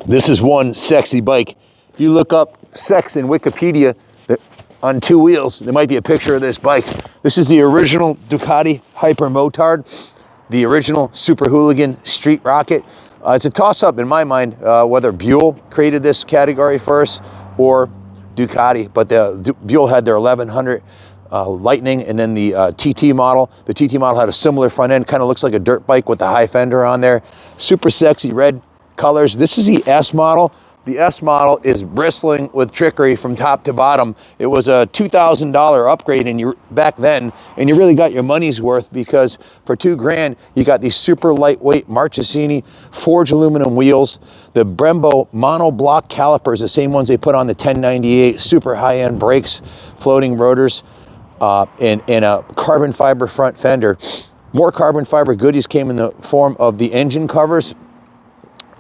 This is one sexy bike. If you look up sex in Wikipedia on two wheels, there might be a picture of this bike. This is the original Ducati Hypermotard, the original super hooligan street rocket. It's a toss-up in my mind whether Buell created this category first or Ducati, but Buell had their 1100 Lightning, and then the TT model. The TT model had a similar front end, kind of looks like a dirt bike with the high fender on there. Super sexy red colors. This is the S model. The S model is bristling with trickery from top to bottom. It was a $2,000 upgrade back then, and you really got your money's worth, because for $2,000 you got these super lightweight Marchesini forged aluminum wheels, the Brembo monoblock calipers, the same ones they put on the 1098, super high-end brakes, floating rotors, and a carbon fiber front fender. More carbon fiber goodies came in the form of the engine covers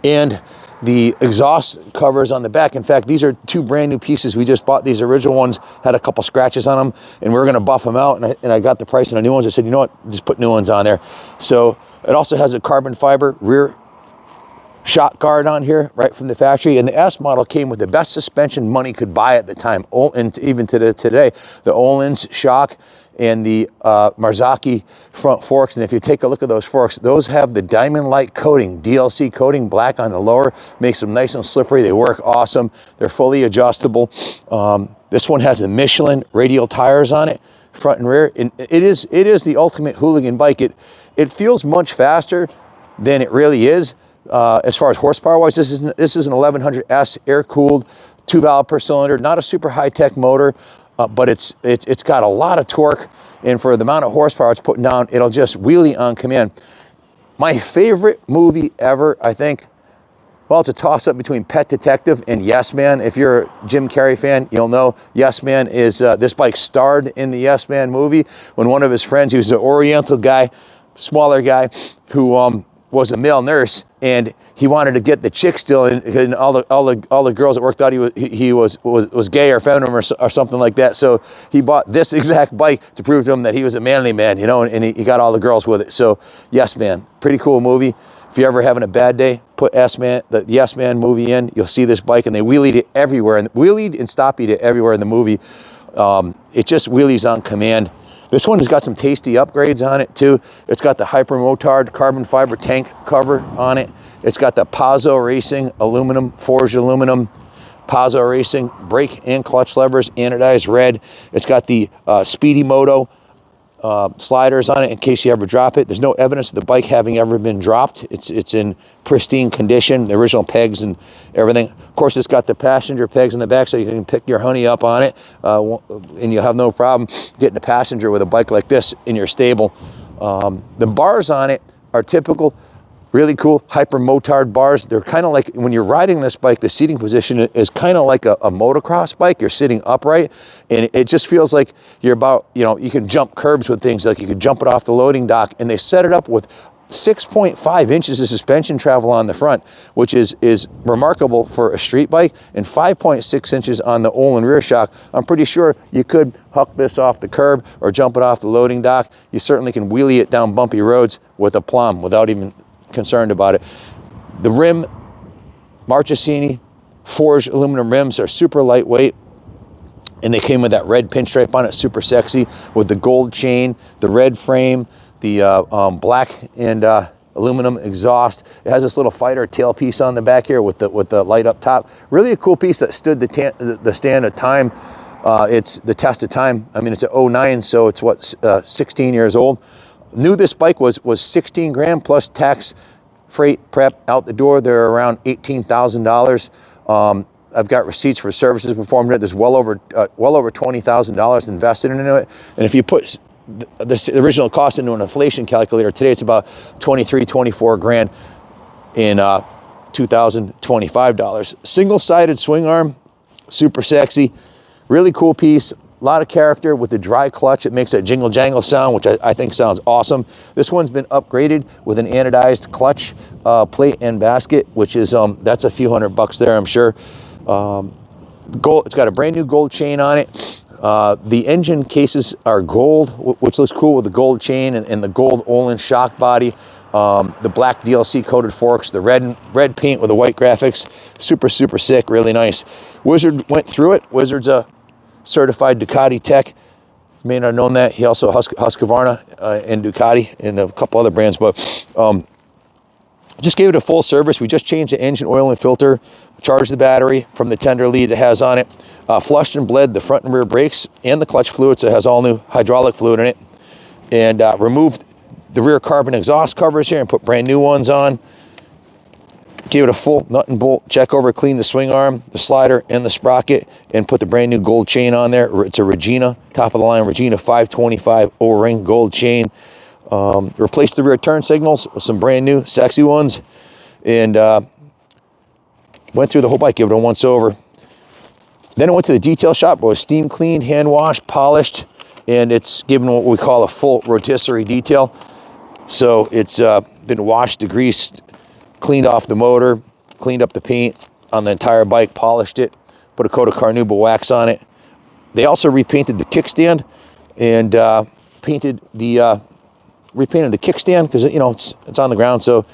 and the exhaust covers on the back. In fact, these are two brand new pieces. We just bought these. Original ones had a couple scratches on them, and we were gonna buff them out, and I got the price on the new ones. I said, you know what, just put new ones on there. So it also has a carbon fiber rear shock guard on here right from the factory, and the S model came with the best suspension money could buy at the time, and even to today, the Öhlins shock and the Marzocchi front forks. And if you take a look at those forks, those have the diamond light coating, DLC coating, black on the lower, makes them nice and slippery. They work awesome. They're fully adjustable. This one has a Michelin radial tires on it, front and rear, and it is the ultimate hooligan bike. It feels much faster than it really is. As far as horsepower wise, this is an 1100 S, air cooled, 2 valve per cylinder, not a super high tech motor. But it's got a lot of torque, and for the amount of horsepower it's putting down, it'll just wheelie on command. My favorite movie ever, I think, well, it's a toss-up between Pet Detective and Yes Man. If you're a Jim Carrey fan, you'll know Yes Man is, this bike starred in the Yes Man movie when one of his friends, he was an Oriental guy, smaller guy, who was a male nurse, and he wanted to get the chick still, and all the girls that worked out he was gay or feminine or something like that. So he bought this exact bike to prove to him that he was a manly man, you know, and he got all the girls with it. So Yes Man, pretty cool movie. If you're ever having a bad day, put the Yes Man movie in. You'll see this bike, and they wheelied it everywhere, and wheelied and stoppied it everywhere in the movie. It just wheelies on command. This one has got some tasty upgrades on it too. It's got the Hypermotard carbon fiber tank cover on it. It's got the Pazzo Racing aluminum, forged aluminum, Pazzo Racing brake and clutch levers, anodized red. It's got the Speedy Moto sliders on it in case you ever drop it. There's no evidence of the bike having ever been dropped. It's in pristine condition, the original pegs and everything. Of course, it's got the passenger pegs in the back, so you can pick your honey up on it, and you'll have no problem getting a passenger with a bike like this in your stable. The bars on it are typical, really cool Hypermotard bars. They're kind of like, when you're riding this bike, the seating position is kind of like a motocross bike. You're sitting upright, and it just feels like you're about, you know, you can jump curbs with things, like you could jump it off the loading dock, and they set it up with 6.5 inches of suspension travel on the front, which is remarkable for a street bike, and 5.6 inches on the Öhlins rear shock. I'm pretty sure you could huck this off the curb or jump it off the loading dock. You certainly can wheelie it down bumpy roads with a plum without even concerned about it. The rim, Marchesini forged aluminum rims, are super lightweight, and they came with that red pinstripe on it, super sexy, with the gold chain, the red frame, the black and aluminum exhaust. It has this little fighter tailpiece on the back here with the light up top. Really a cool piece that stood the stand of time. It's the test of time. I mean, it's an 09, so it's what, 16 years old. Knew this bike was 16 grand plus tax, freight, prep, out the door. They're around $18,000. I've got receipts for services performed in it. There's well over $20,000 invested into it. And if you put the original cost into an inflation calculator today, it's about 24 grand in 2025 dollars. Single-sided swing arm, super sexy, really cool piece. A lot of character with the dry clutch. It makes that jingle jangle sound, which I think sounds awesome. This one's been upgraded with an anodized clutch plate and basket, which is that's a few $100 there, I'm sure. Gold. It's got a brand new gold chain on it. The engine cases are gold, which looks cool with the gold chain and the gold Olin shock body. The black DLC coated forks, the red paint with the white graphics. Super, super sick, really nice. Wizard went through it. Wizard's a certified Ducati tech. You may not have known that. He also Husqvarna and Ducati and a couple other brands, but just gave it a full service. We just changed the engine oil and filter, charged the battery from the tender lead it has on it, flushed and bled the front and rear brakes and the clutch fluid, so it has all new hydraulic fluid in it, and removed the rear carbon exhaust covers here and put brand new ones on. Gave it a full nut and bolt check over, cleaned the swing arm, the slider, and the sprocket, and put the brand new gold chain on there. It's a Regina, top of the line Regina 525 O-ring gold chain. Replaced the rear turn signals with some brand new sexy ones, and went through the whole bike, give it a once over. Then I went to the detail shop, it was steam cleaned, hand washed, polished, and it's given what we call a full rotisserie detail. So it's been washed, degreased, cleaned off the motor, cleaned up the paint on the entire bike, polished it, put a coat of Carnauba wax on it. They also repainted the kickstand and repainted the kickstand because it's on the ground, so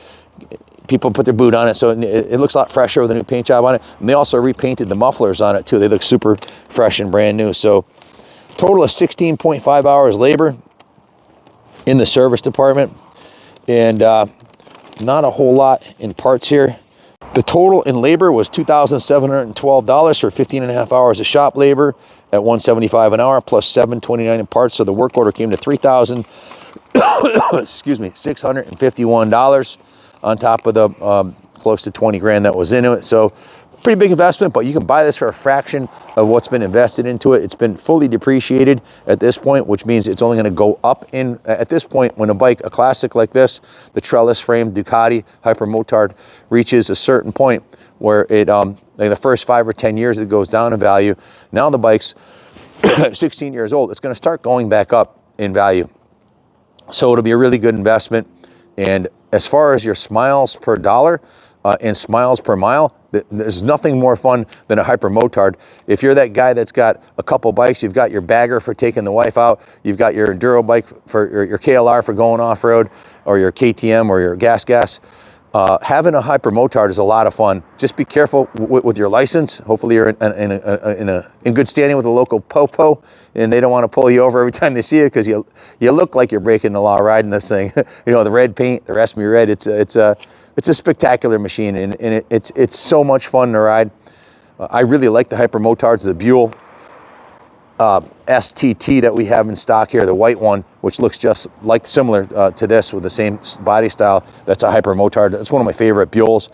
people put their boot on it, so it looks a lot fresher with a new paint job on it. And they also repainted the mufflers on it too. They look super fresh and brand new. So total of 16.5 hours labor in the service department, and not a whole lot in parts here. The total in labor was $2,712 for 15 and a half hours of shop labor at $175 an hour plus $729 in parts. So the work order came to $651 on top of the close to 20 grand that was into it. So pretty big investment, but you can buy this for a fraction of what's been invested into it. It's been fully depreciated at this point, which means it's only going to go up at this point when a classic like this, the trellis frame Ducati Hypermotard, reaches a certain point where it like the first 5 or 10 years it goes down in value. Now the bike's 16 years old, it's going to start going back up in value. So it'll be a really good investment. And as far as your smiles per dollar and smiles per mile, there's nothing more fun than a Hypermotard. If you're that guy that's got a couple bikes, you've got your bagger for taking the wife out, you've got your enduro bike for your KLR for going off-road, or your KTM or your gas. Having a Hypermotard is a lot of fun. Just be careful with your license. Hopefully you're in good standing with the local popo, and they don't want to pull you over every time they see you because you look like you're breaking the law riding this thing. The red paint, the rest of me red. It's a spectacular machine, and it's so much fun to ride. I really like the Hypermotards, the Buell STT that we have in stock here, the white one, which looks just like similar to this with the same body style. That's a Hypermotard. That's one of my favorite Buells.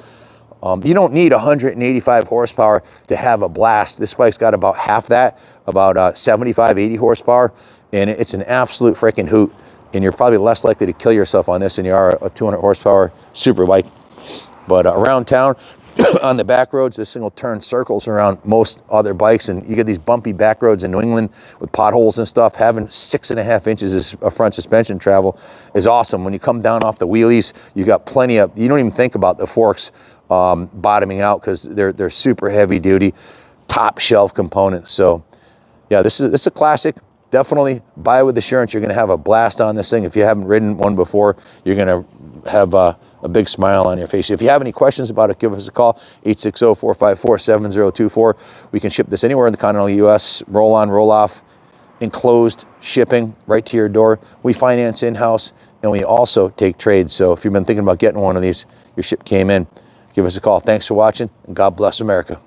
You don't need 185 horsepower to have a blast. This bike's got about half that, about 75, 80 horsepower, and it's an absolute freaking hoot. And you're probably less likely to kill yourself on this than you are a 200 horsepower super bike. But around town, on the back roads, this thing will turn circles around most other bikes, and you get these bumpy back roads in New England with potholes and stuff. Having 6.5 inches of front suspension travel is awesome. When you come down off the wheelies, you got plenty of, you don't even think about the forks bottoming out because they're super heavy duty, top shelf components. So yeah, this is a classic. Definitely buy with assurance. You're going to have a blast on this thing. If you haven't ridden one before, you're going to have a big smile on your face. If you have any questions about it, give us a call, 860-454-7024. We can ship this anywhere in the continental U.S., roll on, roll off, enclosed shipping right to your door. We finance in-house, and we also take trades. So if you've been thinking about getting one of these, your ship came in, give us a call. Thanks for watching, and God bless America.